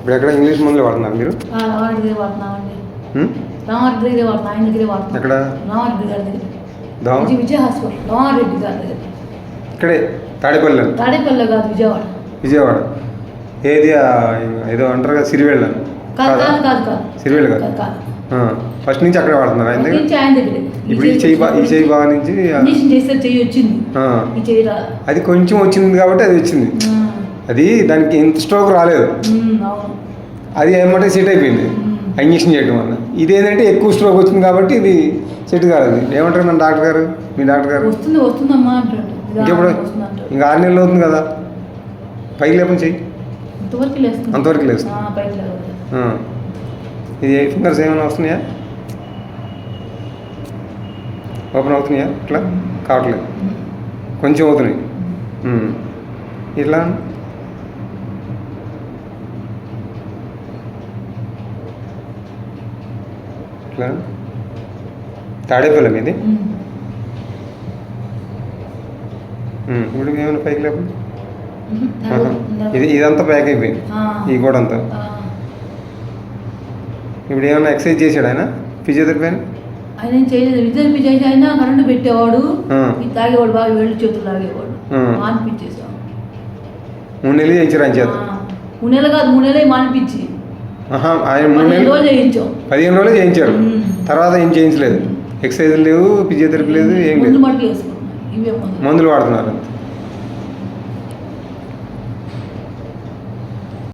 ఇప్పుడు ఎక్కడ ఇంగ్లీష్ మందులు వాడుతున్నారు మీరు? రామారెడ్డి దగ్గర వాడుతున్నామండి. రామారెడ్డి దగ్గర వాడుతున్నాం, ఆయన దగ్గరే వాడుతున్నాం. ఎక్కడ? రామారెడ్డి గారి దగ్గర, విజయ హాస్పిటల్, రామారెడ్డి గారి దగ్గర. ఇక్కడే తాడేపల్లి? తాడేపల్లి కాదు, విజయవాడ. విజయవాడ ఏది ఏదో అంటారు కదా, సిరివేళ్ళ? కాదు కాదు కాదు కాదు, సిరివేళ్ళ కాదు. ఫస్ట్ నుంచి అక్కడే వాడుతున్నారు ఆయన దగ్గర? ఆయన దగ్గర. ఇప్పుడు ఈ చెయ్యి బాగా నుంచి చెయ్యి వచ్చింది, ఈ చెయ్యి రాదు. అది కొంచెం వచ్చింది కాబట్టి అది వచ్చింది. అది దానికి ఇంత స్ట్రోక్ రాలేదు, అది ఏమంటే సెట్ అయిపోయింది ఇంజక్షన్ చేయడం వల్ల. ఇదేంటంటే ఎక్కువ స్ట్రోక్ వచ్చింది కాబట్టి ఇది సెట్ కాలేదు. ఏమంటారు మన డాక్టర్ గారు, మీ డాక్టర్ గారు? వస్తుందమ్మా అంటాడు. ఇంకెప్పుడు? ఇంకా 6 నెలలు అవుతుంది కదా. పైకి లేపని చెయ్యి, అంతవరకు లేస్తుంది. ఇది ఫింగర్స్ ఏమైనా వస్తున్నాయా, ఓపెన్ అవుతున్నాయా? ఇట్లా కావట్లేదు, కొంచెం అవుతున్నాయి. ఇట్లా ఇట్లా తాడేపల్లి మీది. ఇప్పుడు ఏమైనా పైకి లేపు. ఇదంతా ప్యాక్ అయిపోయింది, ఈ గోడ అంతా. ఇప్పుడు ఏమైనా ఎక్సర్సైజ్ చేశాడు ఆయన, ఫిజియోథెరపీ ఆయన? ఆయన ఏం చేయలేదు, ఫిజియోథెరపీ చేసి ఆయన కరెంటు పెట్టేవాడు, ఇది తాగేవాడు, బాగా వేళ్ళు చేతులు తాగేవాడు, మానిపించేసాం. 3 నెలలు చేయించారు ఆయన చేత? 3 నెలలు కాదు, 3 నెలలు మానిపించి ఆయన 15 రోజులు చేయించారు. తర్వాత ఏం చేయించలేదు, ఎక్సర్సైజ్ లేవు, ఫిజియోథెరపీ లేదు, ఏం లేదు, మందులు వాడుతున్నారు.